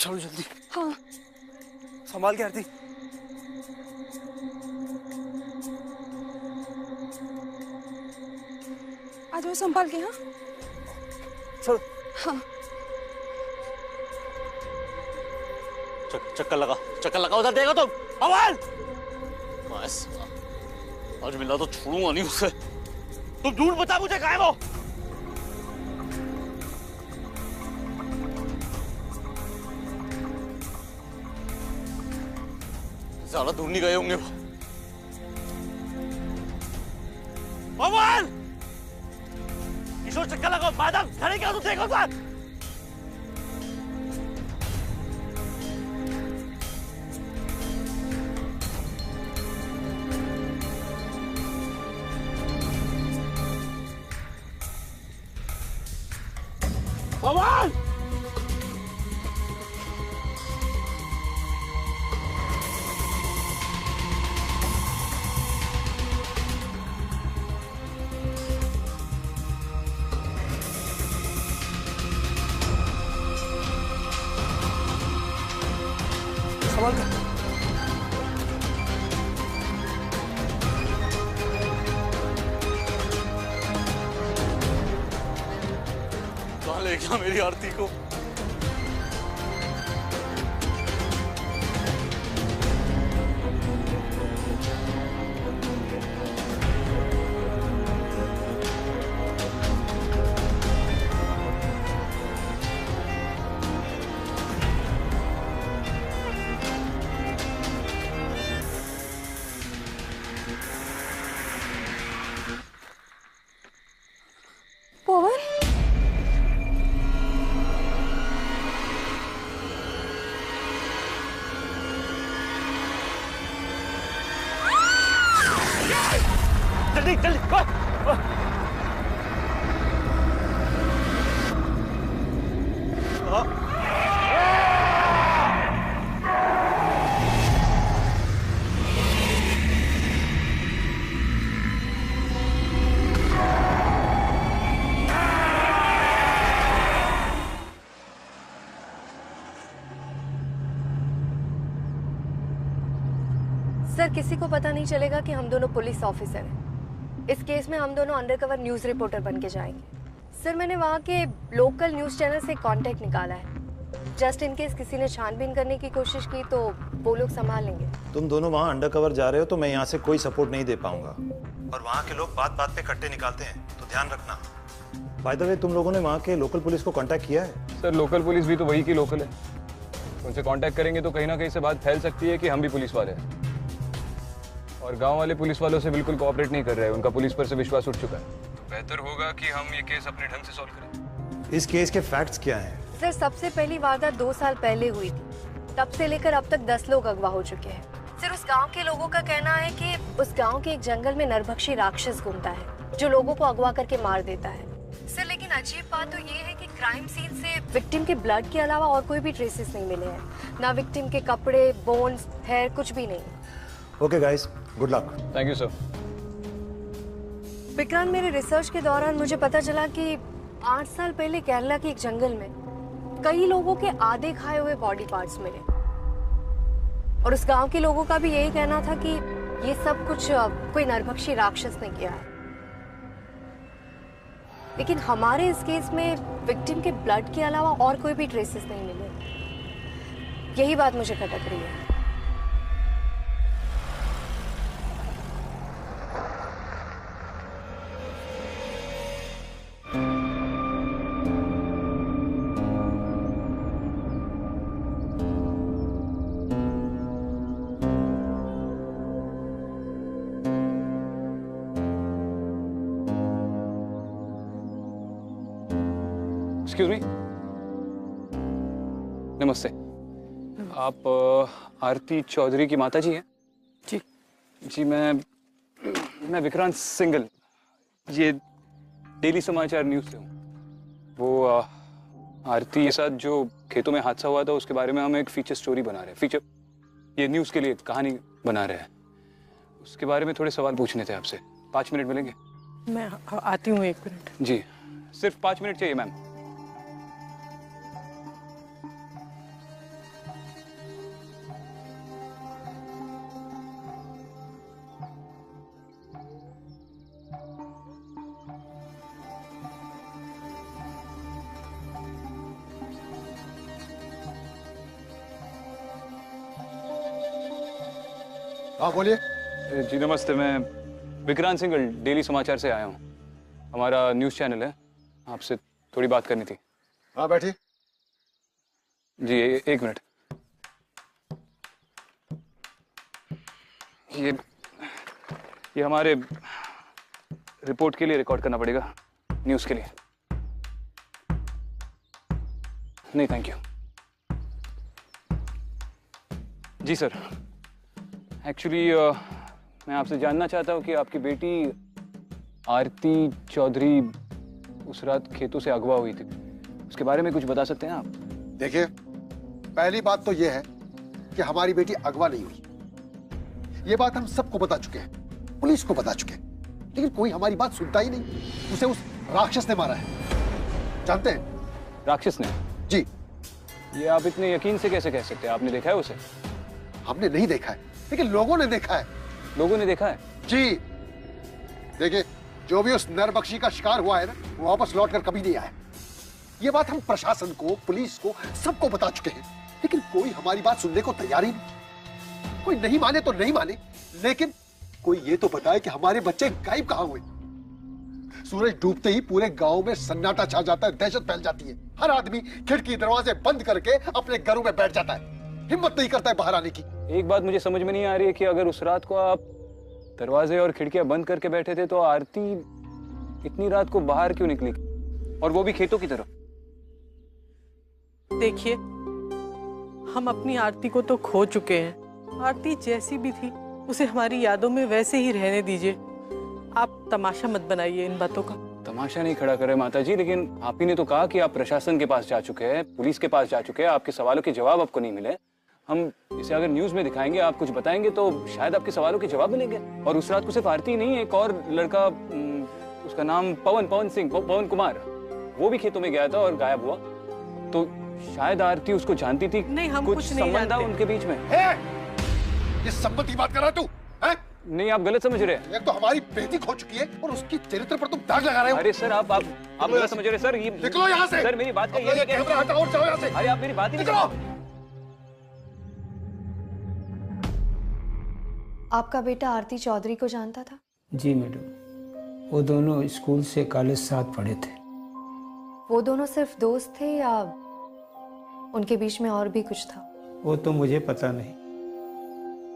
चलो जल्दी। हाँ संभाल के आरती। आ जाओ संभाल के। हाँ चलो। हाँ चक्कर लगा उधर देखो तुम। अमन आज मिला तो छोड़ूंगा नहीं उसे। तुम ढूंढ बता मुझे कहाँ है वो। ज्यादा दूर नहीं गए होंगे वो। अमन किशोर चक्कर लगाओ। मैडम खड़े क्या तुम देखो सर। अमन संभाल के। कहाँ ले गया मेरी आरती को। पवन जल्दी जल्दी सर, किसी को पता नहीं चलेगा कि हम दोनों पुलिस ऑफिसर हैं। इस केस में हम दोनों अंडरकवर न्यूज़ रिपोर्टर बन के जाएंगे। सर, मैंने वहाँ के लोकल न्यूज़ चैनल से कांटेक्ट निकाला है। जस्ट इन केस किसी ने छानबीन करने की कोशिश की तो वो लोग संभाल लेंगे। तुम दोनों वहाँ अंडरकवर जा रहे हो तो मैं यहाँ से कोई सपोर्ट नहीं दे पाऊंगा। और वहाँ के लोग बात बात पे कट्टे निकालते हैं, तो ध्यान रखना। बाय द वे, तुम लोगों ने वहाँ के लोकल पुलिस को कांटेक्ट किया है? सर, लोकल पुलिस भी तो वही की लोकल है। उनसे कांटेक्ट करेंगे तो कहीं ना कहीं से बात फैल सकती है कि हम भी पुलिस वाले हैं। और गांव वाले पुलिस वालों से बिल्कुल कोऑपरेट नहीं कर रहे हैं। उनका पुलिस पर से विश्वास उठ चुका है। तो बेहतर होगा कि हम ये केस अपने ढंग से सॉल्व करें। इस केस के फैक्ट्स क्या हैं? सर, सबसे पहली वारदात 2 साल पहले हुई थी। तब से लेकर अब तक 10 लोग अगवा हो चुके हैं। सर, उस गांव के लोगों का कहना है कि उस गांव के एक जंगल में नरभक्षी राक्षस घूमता है जो लोगों को अगवा करके मार देता है। सर, लेकिन अजीब बात तो ये है कि क्राइम सीन से विक्टिम के ब्लड के अलावा और कोई भी ट्रेसेस नहीं मिले हैं। ना विक्टिम के कपड़े, बोन्स, हेयर, कुछ भी नहीं। Okay guys, good luck. Thank you sir. Vikrant, मेरे रिसर्च के दौरान मुझे पता चला कि 8 साल पहले केरला के एक जंगल में कई लोगों के आधे खाए हुए बॉडी पार्ट्स मिले। और उस गांव के लोगों का भी यही कहना था कि ये सब कुछ कोई नरभक्षी राक्षस ने किया है। लेकिन हमारे इस केस में विक्टिम के ब्लड के अलावा और कोई भी ट्रेसेस नहीं मिले। यही बात मुझे खटक रही है। Excuse me. नमस्ते। आप आरती चौधरी की माता जी हैं? जी जी, मैं विक्रांत सिंगल, ये डेली समाचार न्यूज़ से हूँ। वो आरती के साथ जो खेतों में हादसा हुआ था उसके बारे में हम एक फीचर स्टोरी बना रहे हैं। फीचर, ये न्यूज़ के लिए कहानी बना रहे हैं। उसके बारे में थोड़े सवाल पूछने थे आपसे। 5 मिनट मिलेंगे? मैं आती हूँ, 1 मिनट। जी, सिर्फ 5 मिनट चाहिए मैम। हाँ बोलिए। जी नमस्ते, मैं विक्रांत सिंगल डेली समाचार से आया हूँ। हमारा न्यूज़ चैनल है, आपसे थोड़ी बात करनी थी। हाँ बैठिए। जी एक मिनट। ये हमारे रिपोर्ट के लिए रिकॉर्ड करना पड़ेगा, न्यूज़ के लिए। नहीं थैंक यू। जी सर, एक्चुअली मैं आपसे जानना चाहता हूँ कि आपकी बेटी आरती चौधरी उस रात खेतों से अगवा हुई थी, उसके बारे में कुछ बता सकते हैं आप? देखिए, पहली बात तो यह है कि हमारी बेटी अगवा नहीं हुई। ये बात हम सबको बता चुके हैं, पुलिस को बता चुके हैं, लेकिन कोई हमारी बात सुनता ही नहीं। उसे उस राक्षस ने मारा है, जानते हैं? राक्षस ने? जी। ये आप इतने यकीन से कैसे कह सकते हैं? आपने देखा है उसे? हमने नहीं देखा है, लेकिन लोगों ने देखा है। लोगों ने देखा है? जी। देखिए, जो भी उस नरबख्शी का शिकार हुआ है ना, वो वापस लौटकर कभी नहीं आया। ये बात हम प्रशासन को, पुलिस को, सबको बता चुके हैं, लेकिन कोई हमारी बात सुनने को तैयार ही नहीं। कोई नहीं माने तो नहीं माने, लेकिन कोई ये तो बताए कि हमारे बच्चे गायब कहाँ हुए। सूरज डूबते ही पूरे गांव में सन्नाटा छा जाता है, दहशत फैल जाती है। हर आदमी खिड़की दरवाजे बंद करके अपने घरों में बैठ जाता है, हिम्मत नहीं करता है बाहर आने की। एक बात मुझे समझ में नहीं आ रही है कि अगर उस रात को आप दरवाजे और खिड़कियां बंद करके बैठे थे, तो आरती इतनी रात को बाहर क्यों निकली, और वो भी खेतों की तरफ? देखिए, हम अपनी आरती को तो खो चुके हैं। आरती जैसी भी थी, उसे हमारी यादों में वैसे ही रहने दीजिए। आप तमाशा मत बनाइए इन बातों का। तमाशा नहीं खड़ा करे माता जी, लेकिन आप ही ने तो कहा कि आप प्रशासन के पास जा चुके हैं, पुलिस के पास जा चुके हैं, आपके सवालों के जवाब आपको नहीं मिले। हम इसे अगर न्यूज में दिखाएंगे, आप कुछ बताएंगे, तो शायद आपके सवालों के जवाब मिलेंगे। और उस रात को सिर्फ आरती नहीं, एक और लड़का, उसका नाम पवन सिंह, पवन कुमार, वो भी खेतों में गया था और गायब हुआ। तो शायद आरती उसको जानती थी। नहीं, हम कुछ कुछ नहीं संबंध था जानते। उनके बीच में। ये संबंध की बात कर रहा है तू? नहीं, आप गलत समझ रहे हैं। एक तो हमारी बेटी खो चुकी है और उसकी चरित्र पर तुम दाग लगा रहे हो। अरे सर, आप गलत समझ रहे हैं सर। ये निकलो यहाँ से। सर, मेरी बात का ये कैमरा हटाओ और जाओ यहाँ से। अरे आप मेरी बात ही नहीं निकलो। आपका बेटा आरती चौधरी को जानता था? जी मैडम, वो दोनों स्कूल से कॉलेज साथ पढ़े थे। वो दोनों सिर्फ दोस्त थे या उनके बीच में और भी कुछ था? वो तो मुझे पता नहीं।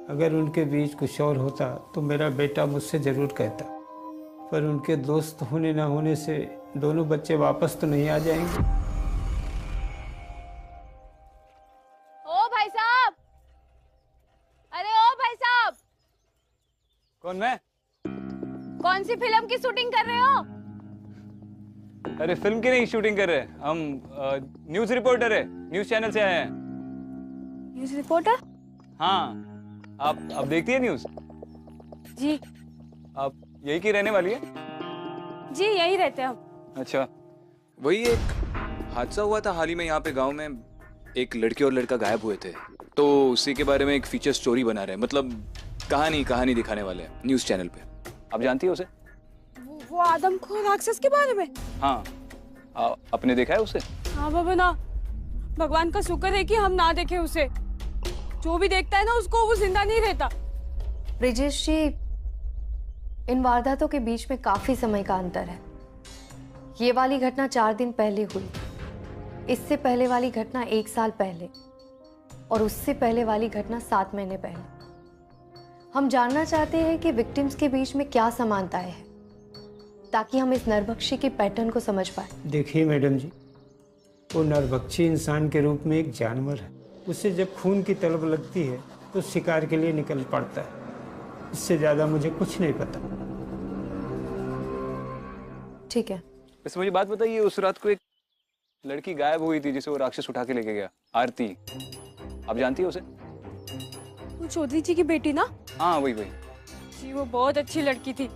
अगर उनके बीच कुछ और होता तो मेरा बेटा मुझसे जरूर कहता, पर उनके दोस्त होने ना होने से दोनों बच्चे वापस तो नहीं आ जाएंगे। ओ भाई साहब, अरे ओ भाई साहब, कौन? मैं? कौन सी फिल्म की शूटिंग कर रहे हो? अरे फिल्म की नहीं शूटिंग कर रहे, हम न्यूज रिपोर्टर है, न्यूज चैनल से आए हैं। News reporter? हाँ, आप देखती है न्यूज? जी। आप यही की रहने वाली है? जी, यही रहते हैं हम। अच्छा, वही एक हादसा हुआ था हाल ही में यहाँ पे गांव में, एक लड़की और लड़का गायब हुए थे, तो उसी के बारे में एक फीचर स्टोरी बना रहे हैं, मतलब कहानी दिखाने वाले हैं न्यूज चैनल पे। आप जानती हो उसे? वो आदमखोर राक्षस के बारे में? हाँ, आपने देखा है उसे? हाँ बाबा ना, भगवान का शुक्र है कि हम ना देखे उसे। जो भी देखता है ना उसको, वो जिंदा नहीं रहता। ब्रिजेश जी, इन वारदातों के बीच में काफी समय का अंतर है। ये वाली घटना 4 दिन पहले हुई, इससे पहले वाली घटना 1 साल पहले, और उससे पहले वाली घटना 7 महीने पहले। हम जानना चाहते हैं कि विक्टिम्स के बीच में क्या समानताएं हैं, ताकि हम इस नरभक्षी के पैटर्न को समझ पाए। देखिए मैडम जी, वो नरभक्षी इंसान के रूप में एक जानवर है। उसे जब खून की तलब लगती है तो शिकार के लिए निकल पड़ता है। इससे ज्यादा मुझे कुछ नहीं पता। ठीक है। वैसे मुझे बात बताइए, उस रात को एक लड़की गायब हुई थी जिसे वो राक्षस उठा के लेके गया, आरती, आप जानती हो उसे? वो चौधरी जी की बेटी ना? हाँ वही। जी, वो बहुत अच्छी लड़की थी,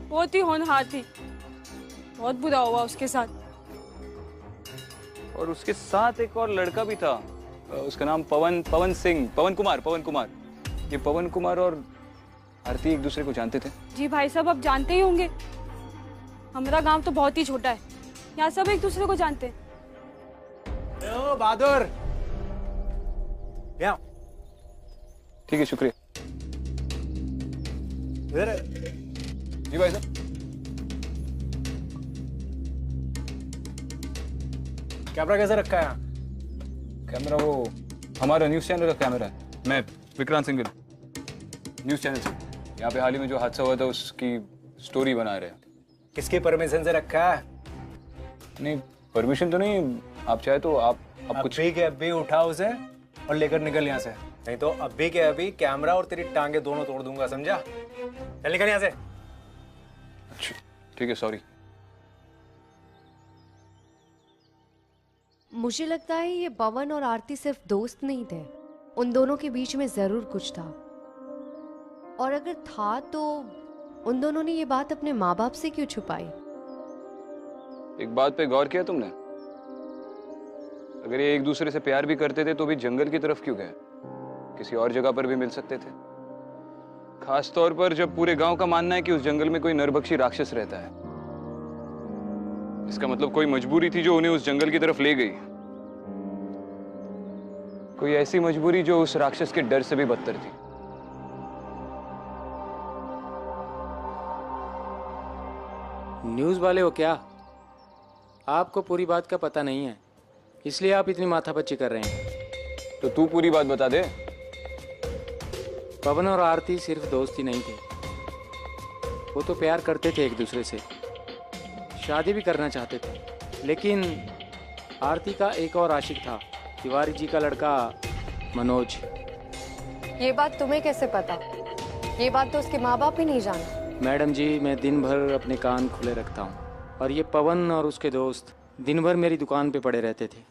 बहुत ही होनहार थी। बहुत बुरा हुआ उसके साथ। और उसके साथ एक और लड़का भी था, उसका नाम पवन कुमार। ये पवन कुमार और आरती एक दूसरे को जानते थे? जी भाई साहब, आप जानते ही होंगे, हमारा गांव तो बहुत ही छोटा है, यहाँ सब एक दूसरे को जानते हैं। ओ बहादुर, ठीक है, शुक्रिया। इधर है। जी भाई साहब। कैमरा कैसे रखा है यहाँ? कैमरा वो हमारा न्यूज़ चैनल का कैमरा है। मैं विक्रांत सिंघल, न्यूज़ चैनल से। यहाँ पे हाल ही में जो हादसा हुआ था उसकी स्टोरी बना रहे हैं। किसकी परमिशन से रखा है? नहीं, परमिशन तो नहीं, आप चाहे तो आप कुछ अभी के अभी उठा उसे और लेकर निकल यहाँ से, नहीं तो अभी के अभी कैमरा और तेरी टांगे दोनों तोड़ दूंगा, समझा? चल निकल यहाँ से। अच्छा ठीक है, सॉरी। मुझे लगता है ये पवन और आरती सिर्फ दोस्त नहीं थे, उन दोनों के बीच में जरूर कुछ था। और अगर था तो उन दोनों ने ये बात अपने माँ बाप से क्यों छुपाई? एक बात पे गौर किया तुमने? अगर ये एक दूसरे से प्यार भी करते थे तो भी जंगल की तरफ क्यों गए? किसी और जगह पर भी मिल सकते थे। खास तौर पर जब पूरे गांव का मानना है कि उस जंगल में कोई नरभक्षी राक्षस रहता है। इसका मतलब कोई मजबूरी थी जो उन्हें उस जंगल की तरफ ले गई। कोई ऐसी मजबूरी जो उस राक्षस के डर से भी बदतर थी। न्यूज़ वाले हो क्या? आपको पूरी बात का पता नहीं है, इसलिए आप इतनी माथापच्ची कर रहे हैं। तो तू पूरी बात बता दे। पवन और आरती सिर्फ दोस्त ही नहीं थे, वो तो प्यार करते थे एक दूसरे से, शादी भी करना चाहते थे। लेकिन आरती का एक और आशिक था, तिवारी जी का लड़का मनोज। ये बात तुम्हें कैसे पता? ये बात तो उसके माँ बाप ही नहीं जानते। मैडम जी, मैं दिन भर अपने कान खुले रखता हूँ, और ये पवन और उसके दोस्त दिन भर मेरी दुकान पे पड़े रहते थे।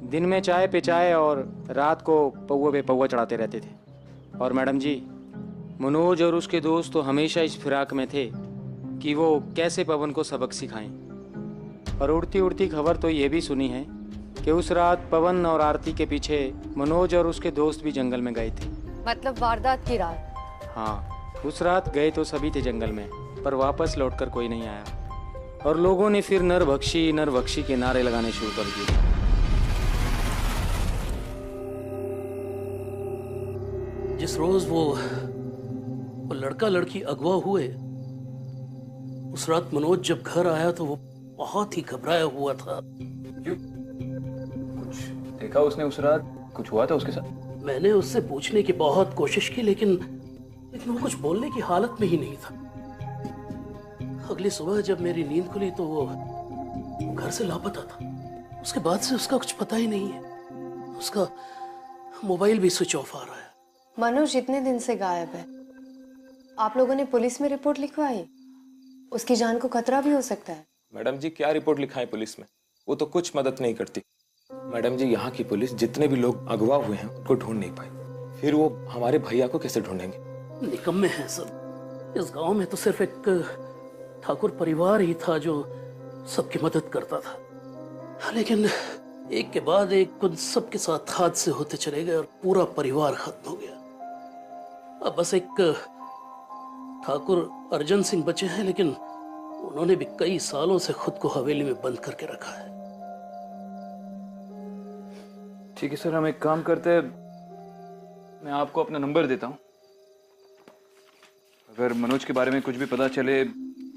दिन में चाय पे चाय और रात को पौवे पे पौवा चढ़ाते रहते थे। और मैडम जी, मनोज और उसके दोस्त तो हमेशा इस फिराक में थे कि वो कैसे पवन को सबक सिखाएं। और उड़ती उड़ती खबर तो ये भी सुनी है कि उस रात पवन और आरती के पीछे मनोज और उसके दोस्त भी जंगल में गए थे। मतलब वारदात की रात? हाँ, उस रात गए तो सभी थे जंगल में, पर वापस लौटकर कोई नहीं आया। और लोगों ने फिर नरभक्षी के नारे लगाने शुरू कर दिए। जिस रोज वो लड़का लड़की अगवा हुए, उस रात मनोज जब घर आया तो वो बहुत ही घबराया हुआ था। क्यों? कुछ देखा उसने उस रात? कुछ हुआ था उसके साथ? मैंने उससे पूछने की बहुत कोशिश की, लेकिन वो कुछ बोलने की हालत में ही नहीं था। अगली सुबह जब मेरी नींद खुली तो वो घर से लापता था। उसके बाद से उसका कुछ पता ही नहीं है। उसका मोबाइल भी स्विच ऑफ आ रहा है। मनोज इतने दिन से गायब है, आप लोगों ने पुलिस में रिपोर्ट लिखवाई? उसकी जान को खतरा भी हो सकता है। मैडम जी, क्या रिपोर्ट लिखाएं पुलिस में? वो तो कुछ मदद नहीं करती। मैडम जी, यहाँ की पुलिस जितने भी लोग अगवा हुए हैं उनको ढूंढ नहीं पाई, फिर वो हमारे भैया को कैसे ढूंढेंगे? निकम्मे हैं सब। इस गांव में तो सिर्फ एक ठाकुर परिवार ही था जो सबकी मदद करता था, लेकिन एक के बाद एक उन सबके साथ हादसे होते चले गए और पूरा परिवार खत्म हो गया। अब बस एक ठाकुर अर्जन सिंह बचे हैं, लेकिन उन्होंने भी कई सालों से खुद को हवेली में बंद करके रखा है। ठीक है सर, हम एक काम करते हैं, मैं आपको अपना नंबर देता हूँ। अगर मनोज के बारे में कुछ भी पता चले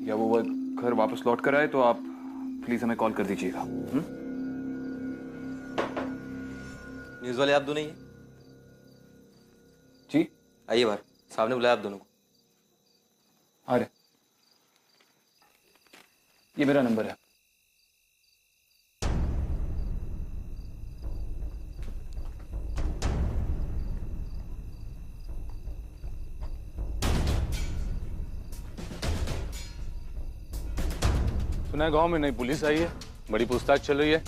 या वो घर वापस लौट कर आए तो आप प्लीज हमें कॉल कर दीजिएगा। न्यूज़ वाले आप दोनों ही हैं? जी आइए बाहर, साहब ने बुलाया आप दोनों को। अरे ये मेरा नंबर है। सुना है गांव में नई पुलिस आई है, बड़ी पूछताछ चल रही है।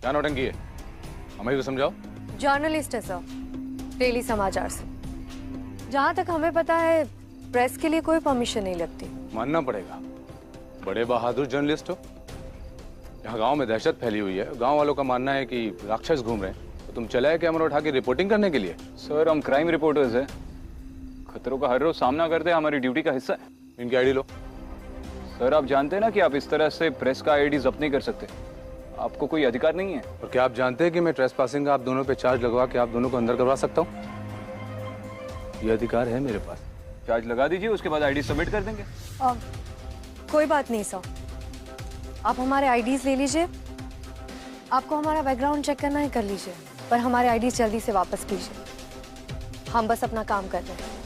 क्या नौटंकी है? हमें भी समझाओ। जर्नलिस्ट है सर, डेली समाचार से। जहाँ तक हमें पता है प्रेस के लिए कोई परमिशन नहीं लगती। मानना पड़ेगा, बड़े बहादुर जर्नलिस्ट हो। यहाँ गांव में दहशत फैली हुई है, गांव वालों का मानना है कि राक्षस घूम रहे हैं, तो तुम चले आए कैमरा उठा के रिपोर्टिंग करने के लिए? सर हम क्राइम रिपोर्टर्स हैं, खतरों का हर रोज सामना करते हैं, हमारी ड्यूटी का हिस्सा है। इनकी आईडी लो। सर आप जानते हैं ना कि आप इस तरह से प्रेस का आईडी जब्त नहीं कर सकते, आपको कोई अधिकार नहीं है। और क्या आप जानते हैं कि मैं ट्रेसपासिंग का आप दोनों पे चार्ज लगवा के आप दोनों को अंदर करवा सकता हूँ? ये अधिकार है मेरे पास। चार्ज लगा दीजिए, उसके बाद आईडी सबमिट कर देंगे। कोई बात नहीं सर, आप हमारे आईडीज ले लीजिए। आपको हमारा बैकग्राउंड चेक करना है कर लीजिए, पर हमारे आईडीज जल्दी से वापस कीजिए। हम बस अपना काम कर रहे हैं।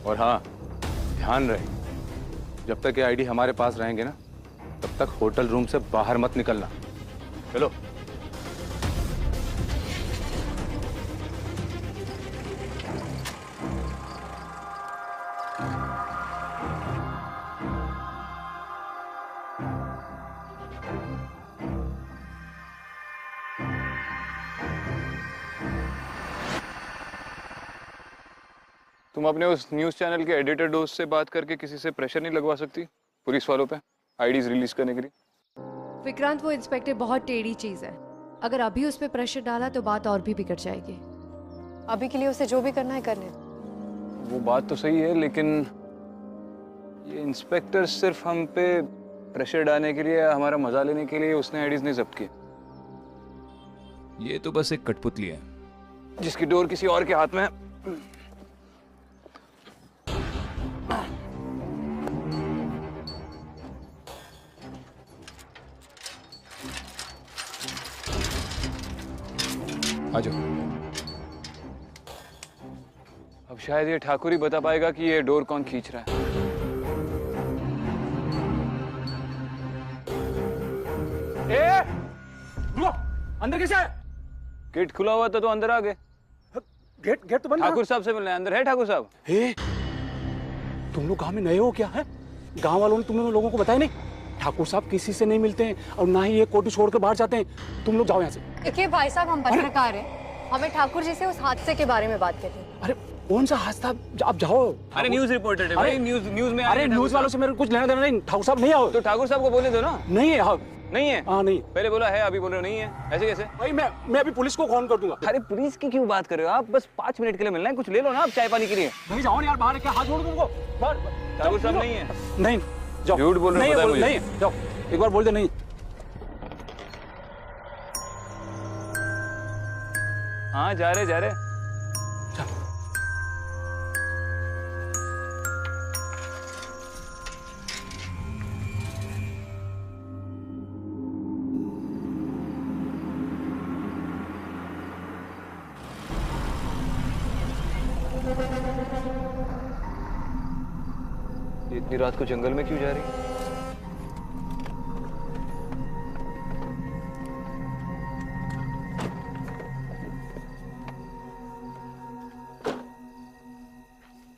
और हाँ, ध्यान रहे, जब तक ये आईडी हमारे पास रहेंगे ना, तब तक होटल रूम से बाहर मत निकलना। चलो। तुम अपने उस न्यूज़ चैनल के एडिटर दोस्त से बात करके किसी से प्रेशर नहीं लगवा सकती पुलिस वालों पे आईडीज रिलीज करने के लिए? विक्रांत, वो इंस्पेक्टर बहुत टेढ़ी चीज है। अगर अभी उस पर प्रेशर डाला तो बात और भी बिगड़ जाएगी। अभी के लिए उसे जो भी करना है करने दो। वो बात तो सही है, लेकिन ये इंस्पेक्टर सिर्फ हम पे प्रेशर डालने के लिए, हमारा मजा लेने के लिए उसने आईडीज नहीं जब्त की। ये तो बस एक कठपुतली है जिसकी डोर किसी और के हाथ में है। आ जाओ। अब शायद ये ठाकुर ही बता पाएगा कि ये डोर कौन खींच रहा है। अंदर कैसे है? गेट खुला हुआ था तो अंदर आ गए। गेट तो बंद है। ठाकुर साहब से मिलना है। अंदर है ठाकुर साहब? तुम लोग गांव में नए हो क्या है? गांव वालों ने तुम लोगों को बताया नहीं? ठाकुर साहब किसी से नहीं मिलते हैं और ना ही ये कोठी छोड़ कर बाहर जाते हैं। तुम लोग जाओ यहाँ से। देखिए भाई साहब, हम पत्रकार हैं, हमें ठाकुर जी से उस हादसे के बारे में बात करनी है। अरे कौन सा हादसा? आप जाओ। अरे न्यूज रिपोर्टर है भाई, न्यूज में। अरे न्यूज वालों से मेरे कुछ लेना देना नहीं। ठाकुर साहब नहीं आओ। तो ठाकुर साहब को बोले दो ना। नहीं है। हाँ नहीं है। हाँ नहीं। पहले बोला है, अभी बोल रहे हो नहीं है। ऐसे कैसे भाई? मैं अभी पुलिस को फोन कर दूंगा। अरे पुलिस की क्यों बात कर रहे हो आप? बस 5 मिनट के लिए मिलना है, कुछ ले लो ना आप चाय पानी के लिए। नहीं जाओ यार, बाहर क्या हाथ जोड़ दूंगा। ठाकुर साहब नहीं है। नहीं जाओ। झूठ बोल रहे हो। नहीं जाओ, एक बार बोल दे नहीं। हाँ जा रहे। इतनी रात को जंगल में क्यों जा रही है?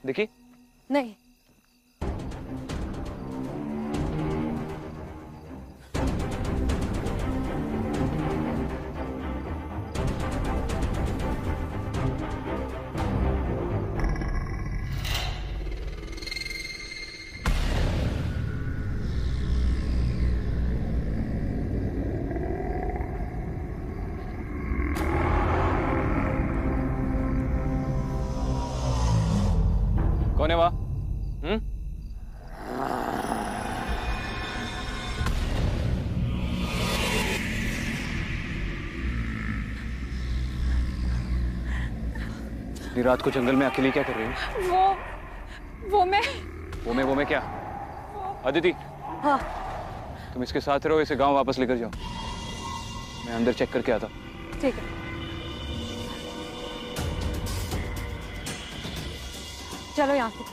देखी? नहीं। कौन है वहाँ? इतनी रात को जंगल में अकेली क्या कर रही है? वो मैं क्या? अदिति, हाँ। तुम इसके साथ रहो, इसे गांव वापस लेकर जाओ। मैं अंदर चेक करके आता। ठीक है। चलो यहाँ से।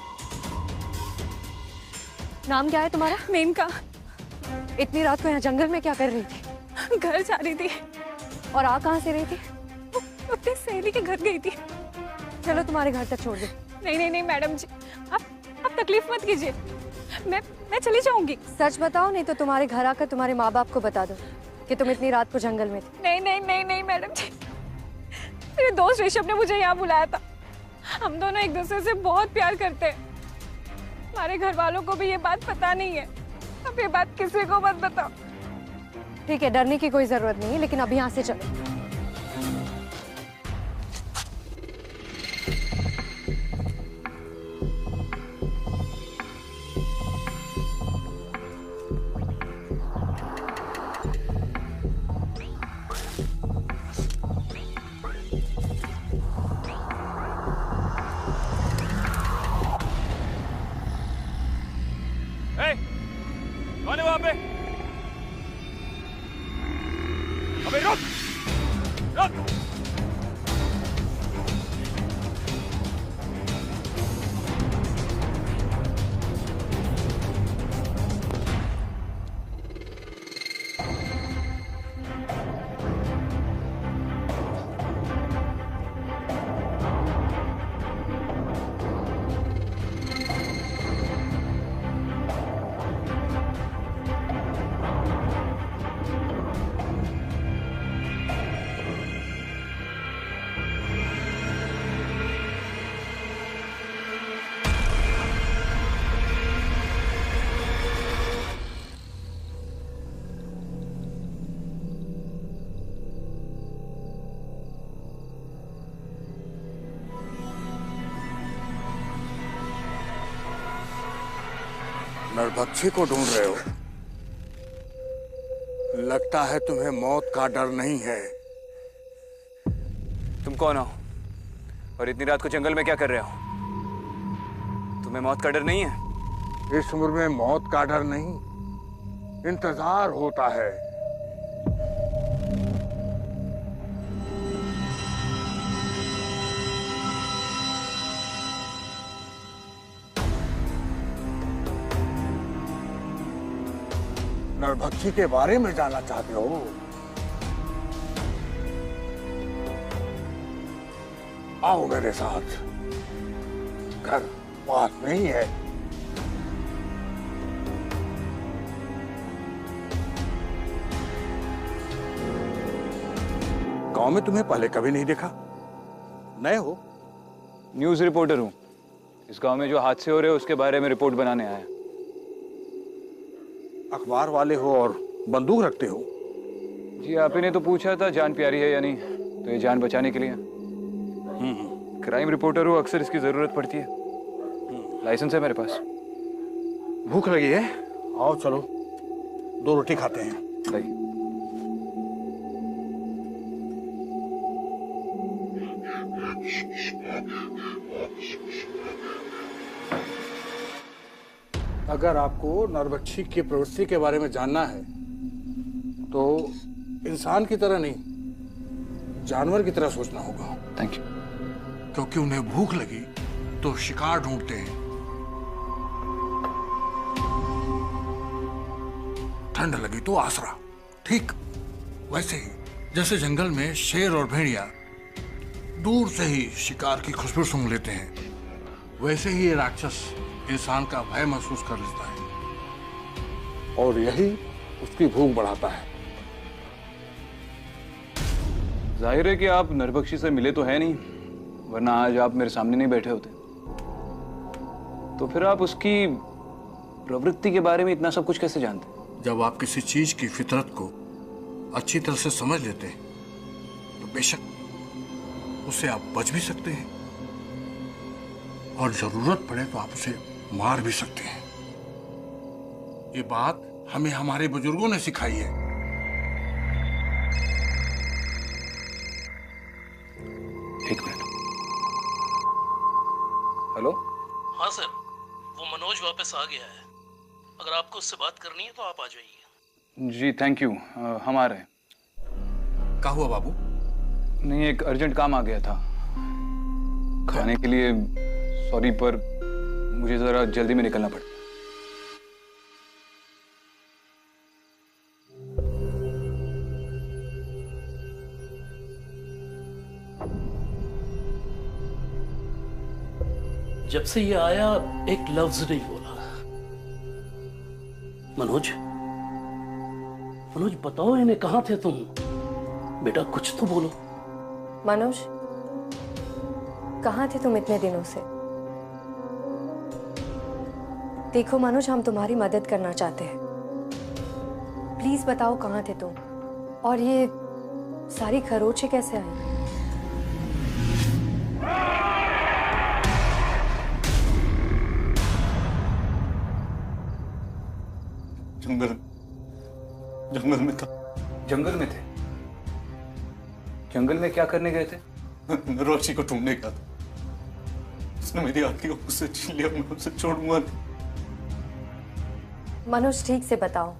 नाम क्या है तुम्हारा? मेनका। इतनी रात को यहाँ जंगल में क्या कर रही थी? घर जा रही थी। और आ कहाँ से रही थी? अपनी सहेली के घर गई थी। चलो तुम्हारे घर तक छोड़ दे। नहीं मैडम जी, आप तकलीफ मत कीजिए। मैं चली जाऊंगी। सच बताओ, नहीं तो तुम्हारे घर आकर तुम्हारे माँ बाप को बता दो कि तुम इतनी रात को जंगल में थी। नहीं मैडम जी, मेरे दोस्त ऋषभ ने मुझे यहाँ बुलाया था। हम दोनों एक दूसरे से बहुत प्यार करते हैं। हमारे घर वालों को भी ये बात पता नहीं है। अब ये बात किसी को मत बताओ। ठीक है, डरने की कोई जरूरत नहीं है, लेकिन अभी यहाँ से चलो। नरभक्षी को ढूंढ रहे हो? लगता है तुम्हें मौत का डर नहीं है। तुम कौन हो और इतनी रात को जंगल में क्या कर रहे हो? तुम्हें मौत का डर नहीं है? इस उम्र में मौत का डर नहीं, इंतजार होता है। नरभक्षी के बारे में जानना चाहते हो? आओ मेरे साथ, घर पास नहीं है। गांव में तुम्हें पहले कभी नहीं देखा, नए हो? न्यूज रिपोर्टर हूँ। इस गांव में जो हादसे हो रहे हैं उसके बारे में रिपोर्ट बनाने आया। अखबार वाले हो और बंदूक रखते हो? जी आप ही ने तो पूछा था जान प्यारी है या नहीं, तो ये जान बचाने के लिए। क्राइम रिपोर्टर हूँ, अक्सर इसकी जरूरत पड़ती है। लाइसेंस है मेरे पास। भूख लगी है? आओ चलो, 2 रोटी खाते हैं। नहीं। अगर आपको नरभक्षी की प्रवृत्ति के बारे में जानना है तो इंसान की तरह नहीं, जानवर की तरह सोचना होगा। Thank you. क्योंकि उन्हें भूख लगी तो शिकार ढूंढते हैं, ठंड लगी तो आसरा। ठीक वैसे ही जैसे जंगल में शेर और भेड़िया दूर से ही शिकार की खुशबू सूंघ लेते हैं, वैसे ही ये राक्षस इंसान का भय महसूस कर लेता है और यही उसकी भूख बढ़ाता है। जाहिर है कि आप नरभक्षी से मिले तो है नहीं, वरना आज आप मेरे सामने नहीं बैठे होते। तो फिर आप उसकी प्रवृत्ति के बारे में इतना सब कुछ कैसे जानते? जब आप किसी चीज की फितरत को अच्छी तरह से समझ लेते हैं तो बेशक उससे आप बच भी सकते हैं और जरूरत पड़े तो आप उसे मार भी सकते हैं। ये बात हमें हमारे बुजुर्गों ने सिखाई है। एक मिनट। हेलो? हाँ सर, वो मनोज वापस आ गया है। अगर आपको उससे बात करनी है तो आप आ जाइए। जी थैंक यू, हम आ रहे हैं। क्या हुआ बाबू? नहीं, एक अर्जेंट काम आ गया था। खाने के लिए सॉरी, पर मुझे जरा जल्दी में निकलना पड़ा। जब से ये आया एक लफ्ज नहीं बोला। मनोज, मनोज बताओ इन्हें, कहाँ थे तुम? बेटा कुछ तो बोलो। मनोज, कहाँ थे तुम इतने दिनों से? देखो मनोज, हम तुम्हारी मदद करना चाहते हैं। प्लीज बताओ कहाँ थे तुम, और ये सारी खरोंचें कैसे आई? जंगल में था। जंगल में थे? जंगल में क्या करने गए थे? नरभक्षी को ढूंढने गया था। उसने मेरी आरती को मुझसे छीन लिया, मैं उसे छोड़ूंगा नहीं। मनोज ठीक से बताओ,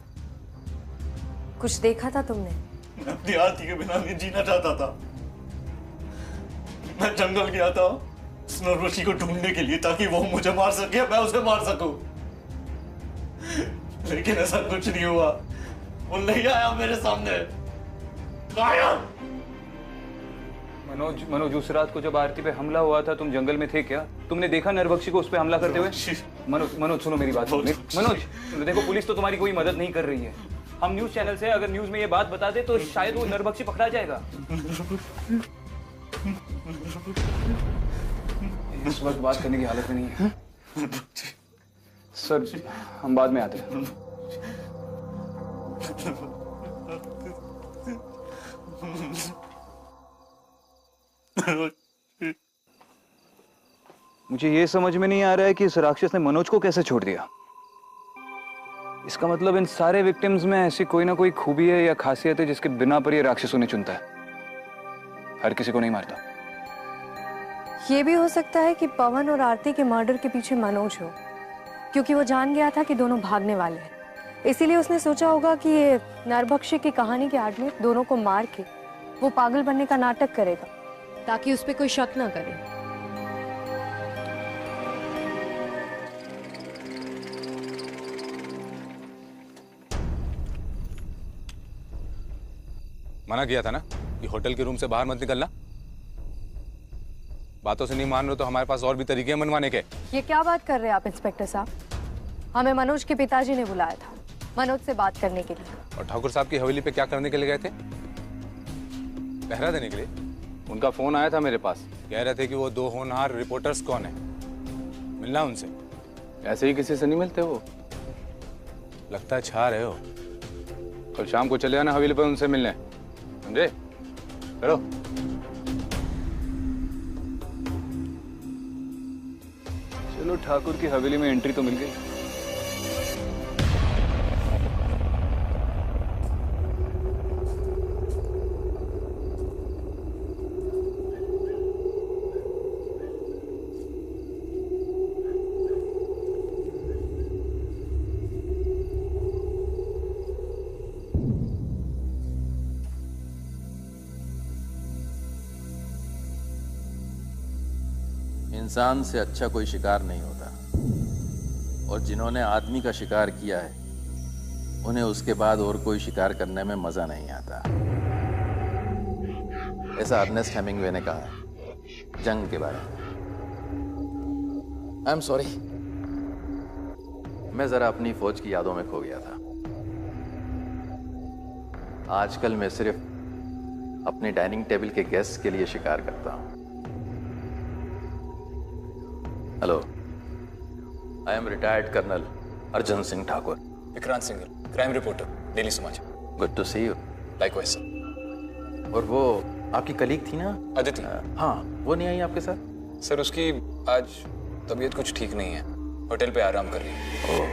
कुछ देखा था तुमने? मैं अपनी आरती के बिना नहीं जीना चाहता था। मैं जंगल गया था उस नरभक्षी को ढूंढने के लिए ताकि वो मुझे मार सके, मैं उसे मार सकूं। लेकिन ऐसा कुछ नहीं हुआ। वो नहीं आया मेरे सामने। गायब। मनोज उस रात को जब आरती पे हमला हुआ था तुम जंगल में थे क्या? तुमने देखा नरभक्षी को उस पे हमला करते हुए? मनोज सुनो मेरी बात। मनोज देखो, पुलिस तो तुम्हारी कोई मदद नहीं कर रही है। हम न्यूज चैनल से अगर न्यूज में ये बात बता दे तो शायद वो नरभक्षी पकड़ा जाएगा। इस वक्त बात करने की हालत में नहीं है सर, हम बाद में आते हैं। मुझे ये समझ में नहीं आ रहा है कि इस राक्षस ने मनोज को कैसे छोड़ दिया। इसका मतलब इन सारे विक्टिम्स में ऐसी कोई ना कोई खूबी है या खासियत है जिसके बिना पर ये राक्षस उन्हें चुनता है, हर किसी को नहीं मारता। ये भी हो सकता है कि पवन और आरती के मर्डर के पीछे मनोज हो, क्योंकि वो जान गया था कि दोनों भागने वाले हैं। इसीलिए उसने सोचा होगा कि ये नरभक्षी की कहानी के आड़ में दोनों को मार के वो पागल बनने का नाटक करेगा ताकि उस पर कोई शक ना करे। मना किया था ना कि होटल के रूम से बाहर मत निकलना। बातों से नहीं मान रहे तो हमारे पास और भी तरीके हैं मनवाने के। ये क्या बात कर रहे हैं आप इंस्पेक्टर साहब? हमें मनोज के पिताजी ने बुलाया था मनोज से बात करने के लिए। और ठाकुर साहब की हवेली पे क्या करने के लिए गए थे? पहरा देने के लिए। उनका फोन आया था मेरे पास, कह रहे थे कि वो दो होनहार रिपोर्टर्स कौन है, मिलना उनसे। ऐसे ही किसी से नहीं मिलते वो। लगता है छा रहे हो। कल शाम को चले आना हवेली पे उनसे मिलने, समझे? चलो। चलो, ठाकुर की हवेली में एंट्री तो मिल गई। इंसान से अच्छा कोई शिकार नहीं होता, और जिन्होंने आदमी का शिकार किया है उन्हें उसके बाद और कोई शिकार करने में मजा नहीं आता। ऐसा अर्नेस्ट हेमिंग्वे ने कहा है जंग के बारे में। आई एम सॉरी, मैं जरा अपनी फौज की यादों में खो गया था। आजकल मैं सिर्फ अपने डाइनिंग टेबल के गेस्ट के लिए शिकार करता हूं। Hello, I am retired colonel Arjun Singh Thakur. Vikrant Singhal, crime reporter, daily Samachar. Good to see you. Likewise sir. और वो आपकी कलीग थी ना अदिति? हाँ, वो नहीं आई आपके साथ? सर, उसकी आज तबीयत कुछ ठीक नहीं है, होटल पे आराम कर रही है। ओह,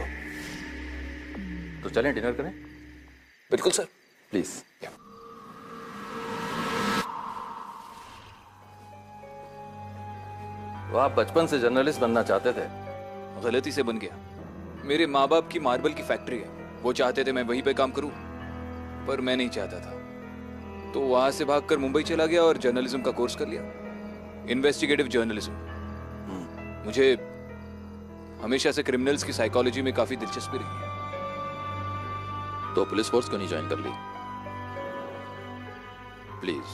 तो चलें डिनर करें? बिल्कुल सर, प्लीज। वो आप बचपन से जर्नलिस्ट बनना चाहते थे? गलती से बन गया। मेरे माँ बाप की मार्बल की फैक्ट्री है, वो चाहते थे मैं वहीं पे काम करूं, पर मैं नहीं चाहता था, तो वहां से भागकर मुंबई चला गया और जर्नलिज्म का कोर्स कर लिया, इन्वेस्टिगेटिव जर्नलिज्म। मुझे हमेशा से क्रिमिनल्स की साइकोलॉजी में काफी दिलचस्पी रही है। तो पुलिस फोर्स क्यों नहीं ज्वाइन कर ली? प्लीज,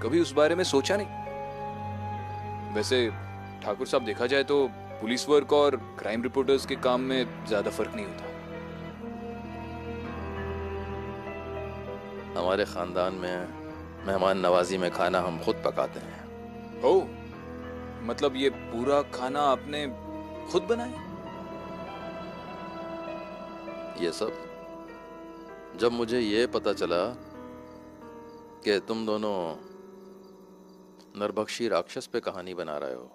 कभी उस बारे में सोचा नहीं। वैसे ठाकुर साहब, देखा जाए तो पुलिस वर्क और क्राइम रिपोर्टर्स के काम में ज्यादा फर्क नहीं होता। हमारे खानदान में मेहमान नवाजी में खाना हम खुद पकाते हैं। ओह, मतलब ये पूरा खाना आपने खुद बनाया? ये सब जब मुझे ये पता चला कि तुम दोनों नरभक्षी राक्षस पे कहानी बना रहे हो,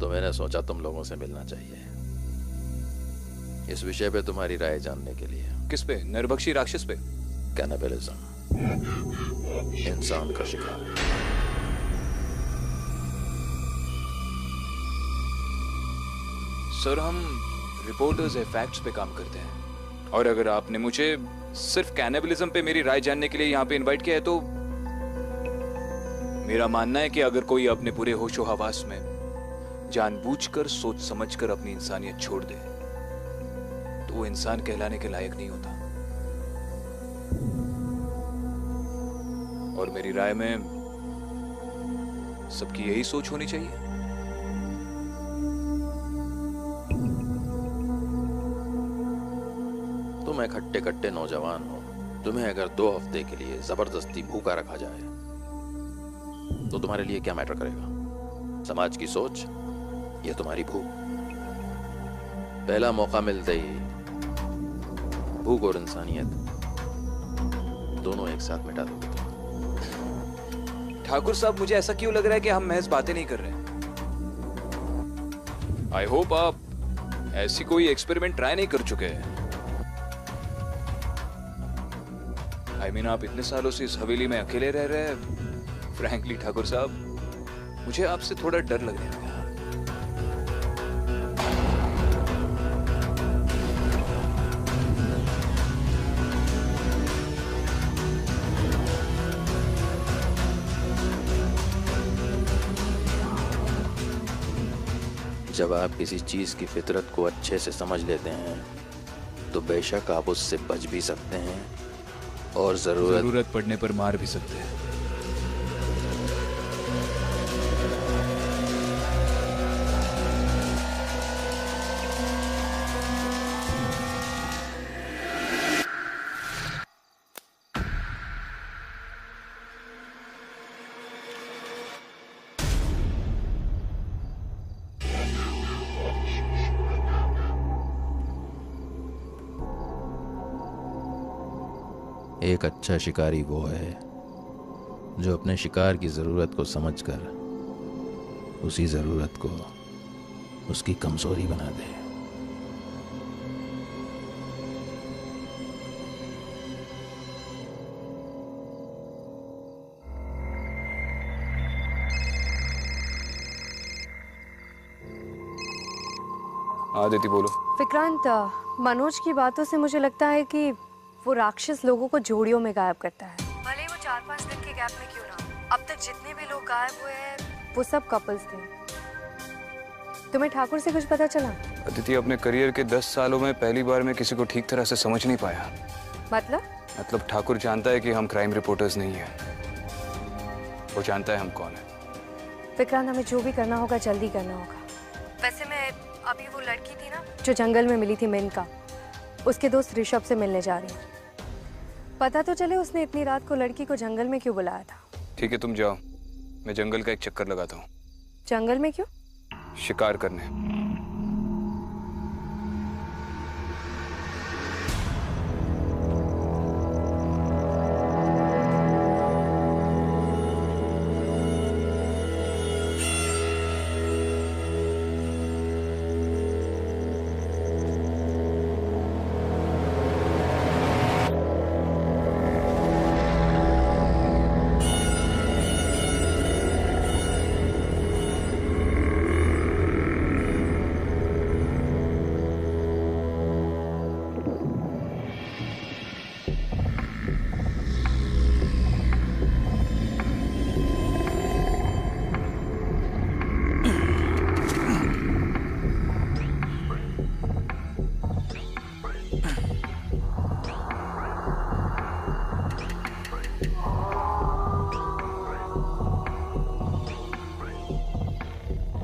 तो मैंने सोचा तुम लोगों से मिलना चाहिए इस विषय पे तुम्हारी राय जानने के लिए। किस पे? नरभक्षी राक्षस पे? कैनिबलिज्म, इंसान का शिकार। सर, हम रिपोर्टर्स है, फैक्ट्स पे काम करते हैं, और अगर आपने मुझे सिर्फ कैनिबलिज्म पे मेरी राय जानने के लिए यहाँ पे इनवाइट किया है तो मेरा मानना है कि अगर कोई अपने पूरे होशो हवास में जानबूझकर सोच समझकर अपनी इंसानियत छोड़ दे तो वो इंसान कहलाने के लायक नहीं होता। और मेरी राय में सबकी यही सोच होनी चाहिए। तुम एक हट्टे कट्टे नौजवान हो, तुम्हें अगर 2 हफ्ते के लिए जबरदस्ती भूखा रखा जाए तो तुम्हारे लिए क्या मैटर करेगा? समाज की सोच या तुम्हारी भूख? पहला मौका मिलते ही भूख और इंसानियत दोनों एक साथ मिटा दोगे तुम। ठाकुर साहब, मुझे ऐसा क्यों लग रहा है कि हम महज बातें नहीं कर रहे हैं? आई होप आप ऐसी कोई एक्सपेरिमेंट ट्राई नहीं कर चुके हैं। आई मीन, आप इतने सालों से इस हवेली में अकेले रह रहे हैं। फ्रैंकली ठाकुर साहब, मुझे आपसे थोड़ा डर लगने लगा। जब आप किसी चीज की फितरत को अच्छे से समझ लेते हैं तो बेशक आप उससे बच भी सकते हैं और जरूरत पड़ने पर मार भी सकते हैं। एक अच्छा शिकारी वो है जो अपने शिकार की जरूरत को समझकर उसी जरूरत को उसकी कमजोरी बना दे। आदिति बोलो। विक्रांत, मनोज की बातों से मुझे लगता है कि वो राक्षस लोगों को जोड़ियों में गायब करता है। भले ही वो 4-5 दिन के गैप में क्यों ना हो। अब तक जितने भी लोग गायब हुए हैं वो सब कपल्स थे। तुम्हें ठाकुर से कुछ पता चला? अदिति, अपने करियर के 10 सालों में पहली बार मैं किसी को ठीक तरह से समझ नहीं पाया। मतलब ठाकुर जानता है कि हम क्राइम रिपोर्टर्स नहीं हैं। वो जानता है हम कौन है। विक्रांत, हमें जो भी करना होगा जल्दी करना होगा। वैसे मैं अभी वो लड़की थी ना जो जंगल में मिली थी मेनका, उसके दोस्त ऋषभ से मिलने जा रही हूँ। पता तो चले उसने इतनी रात को लड़की को जंगल में क्यों बुलाया था। ठीक है, तुम जाओ, मैं जंगल का एक चक्कर लगाता हूँ। जंगल में क्यों? शिकार करने।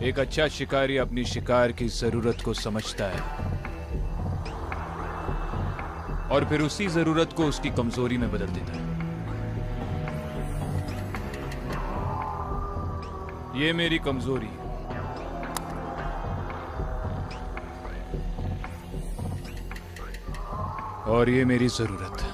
एक अच्छा शिकारी अपनी शिकार की जरूरत को समझता है और फिर उसी जरूरत को उसकी कमजोरी में बदल देता है। ये मेरी कमजोरी है और ये मेरी जरूरत है।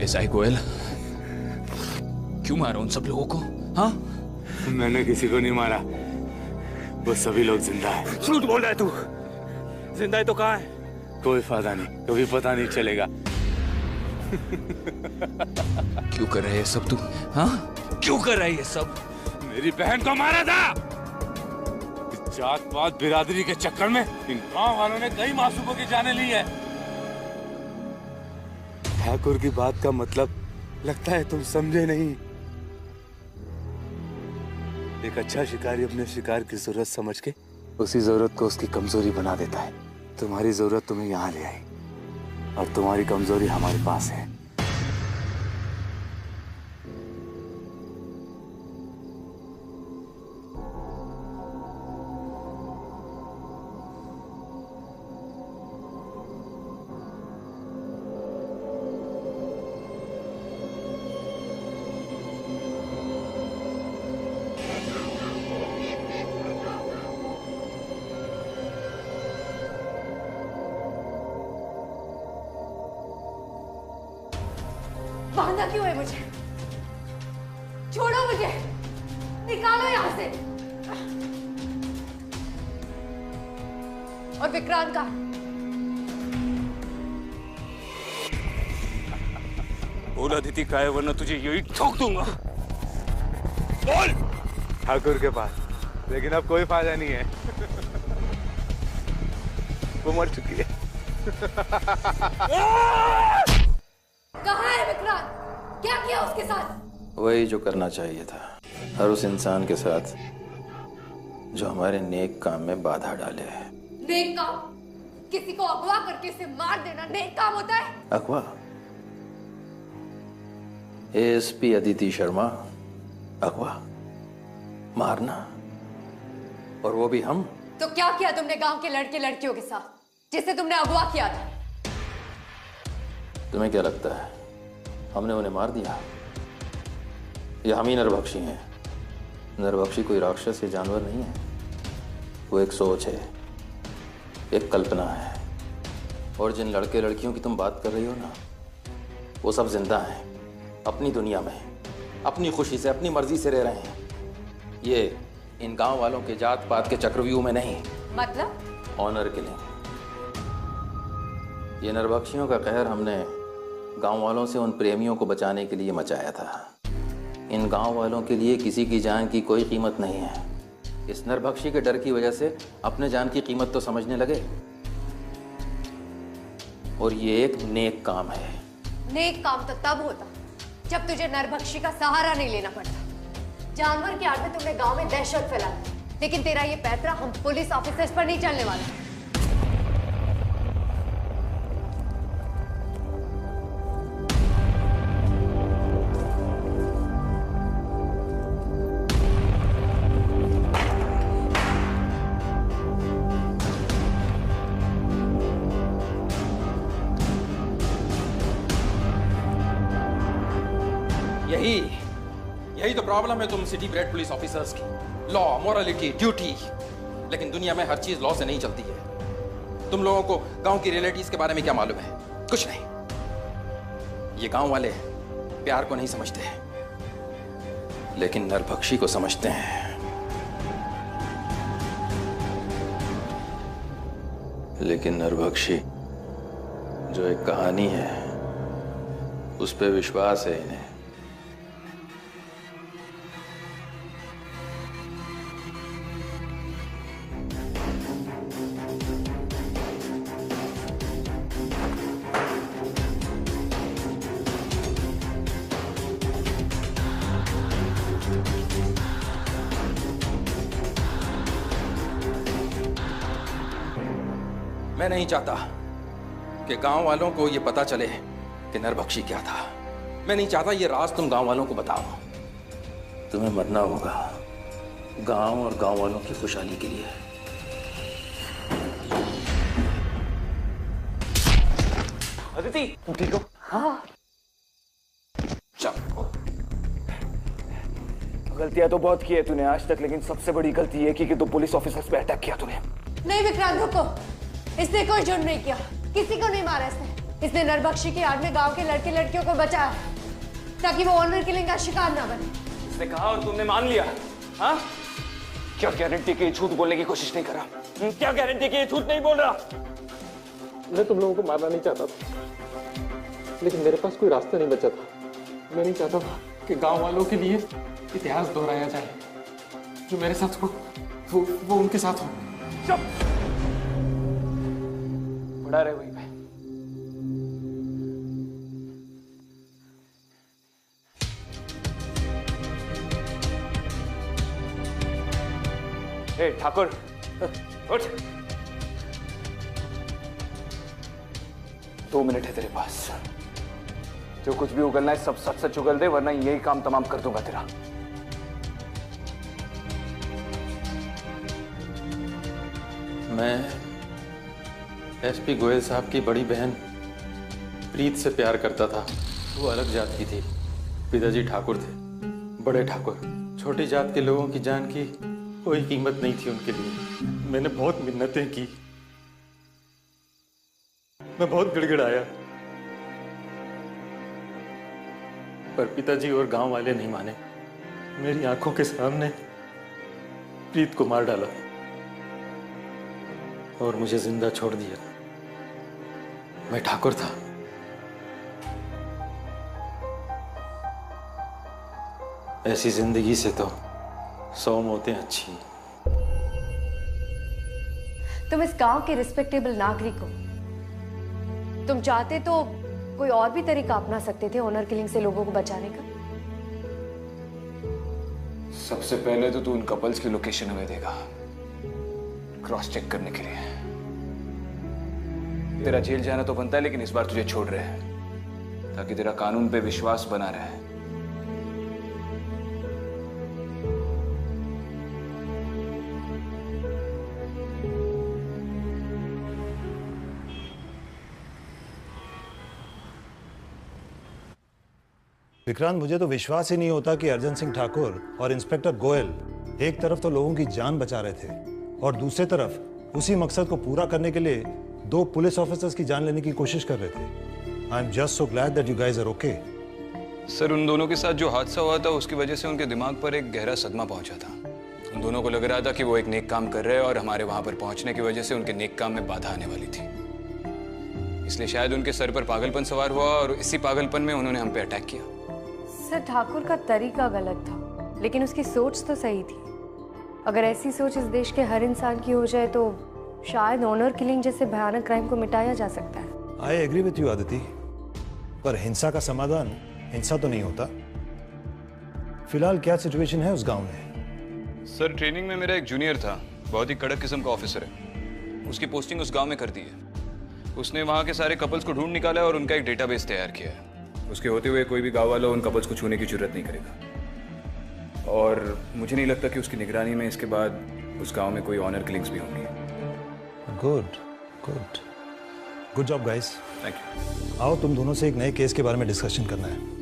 एसआई गोयल, क्यों मारा उन सब लोगों को? हाँ, मैंने किसी को नहीं मारा, वो सभी लोग जिंदा है। झूठ बोल रहा है तू। जिंदा है तो कहाँ है? कोई फायदा नहीं, कभी पता नहीं चलेगा। क्यों कर रहे हैं सब तू? हाँ, क्यों कर रहे हैं ये सब? मेरी बहन को मारा था। इस जात पात बिरादरी के चक्कर में इन गांव वालों ने कई मासूमों की जानें ली है। ठाकुर की बात का मतलब लगता है तुम समझे नहीं। एक अच्छा शिकारी अपने शिकार की जरूरत समझ के उसी जरूरत को उसकी कमजोरी बना देता है। तुम्हारी जरूरत तुम्हें यहाँ ले आई और तुम्हारी कमजोरी हमारे पास है। बांधा क्यों है मुझे? छोड़ो मुझे, निकालो यहां से। और विक्रांत का? बोल अदिति का है, वरना तुझे यही ठोक दूंगा। बोल। ठाकुर के पास, लेकिन अब कोई फायदा नहीं है। वो मर चुकी है। कहाँ है विक्रांत? क्या किया उसके साथ? वही जो करना चाहिए था, हर उस इंसान के साथ जो हमारे नेक काम में बाधा डाले। नेक काम? किसी को अगवा करके उसे मार देना नेक काम होता है? अगवा? एएसपी अदिति शर्मा, अगवा? मारना? और वो भी हम? तो क्या किया तुमने गांव के लड़के लड़कियों के साथ जिसे तुमने अगवा किया था? तुम्हें क्या लगता है हमने उन्हें मार दिया? या हम ही नरभक्षी हैं? नरभक्षी कोई राक्षस या जानवर नहीं है, वो एक सोच है, एक कल्पना है। और जिन लड़के लड़कियों की तुम बात कर रही हो ना, वो सब जिंदा हैं, अपनी दुनिया में, अपनी खुशी से, अपनी मर्जी से रह रहे हैं। ये इन गांव वालों के जात पात के चक्रव्यूह में नहीं। मतलब? Honour killing. ये नरभक्षियों का कहर हमने गांव वालों से उन प्रेमियों को बचाने के लिए मचाया था। इन गांव वालों के लिए किसी की जान की कोई कीमत नहीं है। इस नरभक्षी के डर की वजह से अपने जान की कीमत तो समझने लगे। और ये एक नेक काम है। नेक काम तो तब होता जब तुझे नरभक्षी का सहारा नहीं लेना पड़ता। जानवर के आड़ में तुमने गांव में दहशत फैला, लेकिन तेरा ये पैतरा हम पुलिस ऑफिसर्स पर नहीं चलने वाला। यही तो प्रॉब्लम है तुम सिटी ब्रेड पुलिस ऑफिसर्स की। लॉ, मोरालिटी, ड्यूटी, लेकिन दुनिया में हर चीज लॉ से नहीं चलती है। तुम लोगों को गांव की रियलिटीज के बारे में क्या मालूम है? कुछ नहीं। ये गांव वाले प्यार को नहीं समझते, लेकिन नरभक्षी को समझते हैं। लेकिन नरभक्षी जो एक कहानी है, उस पे विश्वास है इन्हें। मैं नहीं चाहता कि गांव वालों को ये पता चले कि नरबख्शी क्या था। मैं नहीं चाहता ये राज तुम गांव वालों को बताओ। तुम्हें मरना होगा गांव और गांव वालों की खुशहाली के लिए। अदिति, तुम ठीक हो? हाँ। गलतियां तो बहुत की है तूने आज तक, लेकिन सबसे बड़ी गलती ये की कि 2 पुलिस ऑफिसर्स पे अटैक किया तूने। नहीं विक्रांत, रुको। इसने कोई जुर्म नहीं किया, किसी को नहीं मारा इसने नरबख्शी की याद में गांव के लड़के लड़कियों को बचाया ताकि वो ऑनर किलिंग का शिकार ना बने। इसने कहा और तुमने मान लिया? हाँ? क्या गारंटी कि झूठ बोलने की कोशिश नहीं कर रहा? क्या गारंटी कि ये झूठ नहीं बोल रहा? मैं तुम लोगों को मारना नहीं चाहता था, लेकिन मेरे पास कोई रास्ता नहीं बचा था। मैं नहीं चाहता था कि गांव वालों के लिए इतिहास दोहराया जाए। जो मेरे साथ हो वो उनके साथ हो। चुप! पड़ा रहे वहीं पे। ए ठाकुर, उठ। 2 मिनट है तेरे पास। जो कुछ भी उगलना है सब सच सच उगल दे, वरना यही काम तमाम कर दूंगा तेरा। मैं एसपी गोयल साहब की बड़ी बहन प्रीत से प्यार करता था। वो अलग जात की थी। पिताजी ठाकुर थे, बड़े ठाकुर। छोटी जात के लोगों की जान की कोई कीमत नहीं थी उनके लिए। मैंने बहुत मिन्नतें की, मैं बहुत गिड़गिड़ाया, पर पिताजी और गांव वाले नहीं माने। मेरी आंखों के सामने प्रीत को मार डाला और मुझे जिंदा छोड़ दिया। मैं ठाकुर था। ऐसी जिंदगी से तो 100 मौतें अच्छी। तुम इस गांव के रिस्पेक्टेबल नागरिक हो। तुम चाहते तो कोई और भी तरीका अपना सकते थे ऑनर किलिंग से लोगों को बचाने का। सबसे पहले तो तू उन कपल्स की लोकेशन हमें देगा, क्रॉस चेक करने के लिए। तेरा जेल जाना तो बनता है, लेकिन इस बार तुझे छोड़ रहे हैं ताकि तेरा कानून पे विश्वास बना रहे। विक्रांत, मुझे तो विश्वास ही नहीं होता कि अर्जन सिंह ठाकुर और इंस्पेक्टर गोयल एक तरफ तो लोगों की जान बचा रहे थे और दूसरी तरफ उसी मकसद को पूरा करने के लिए 2 पुलिस ऑफिसर्स की जान लेने की कोशिश कर रहे थे। I am just so glad that you guys are okay. Sir, उन दोनों के साथ जो हादसा हुआ था उसकी वजह से उनके दिमाग पर एक गहरा सदमा पहुंचा था। उन दोनों को लग रहा था कि वो एक नेक काम कर रहे हैं और हमारे वहां पर पहुंचने की वजह से उनके नेक काम में बाधा आने वाली थी। इसलिए शायद उनके सर पर पागलपन सवार हुआ और इसी पागलपन में उन्होंने हम पे अटैक किया। सर, ठाकुर का तरीका गलत था, लेकिन उसकी सोच तो सही थी। अगर ऐसी सोच इस देश के हर इंसान की हो जाए तो शायद ऑनर किलिंग जैसे भयानक क्राइम को मिटाया जा सकता है। I agree with you Aditi, पर हिंसा का समाधान हिंसा तो नहीं होता। फिलहाल क्या सिचुएशन है उस गांव में? सर, ट्रेनिंग में मेरा एक जूनियर था, बहुत ही कड़क किस्म का ऑफिसर है। उसकी पोस्टिंग उस गांव में कर दी है। उसने वहां के सारे कपल्स को ढूंढ निकाला और उनका एक डेटाबेस तैयार किया है। उसके होते हुए कोई भी गांव वाला उन कपल्स को छूने की जरूरत नहीं करेगा। और मुझे नहीं लगता कि उसकी निगरानी में इसके बाद उस गांव में कोई ऑनर किलिंग्स भी होंगी। Good good good job guys. Thank you. आओ तुम दोनों से एक नए केस के बारे में डिस्कशन करना है।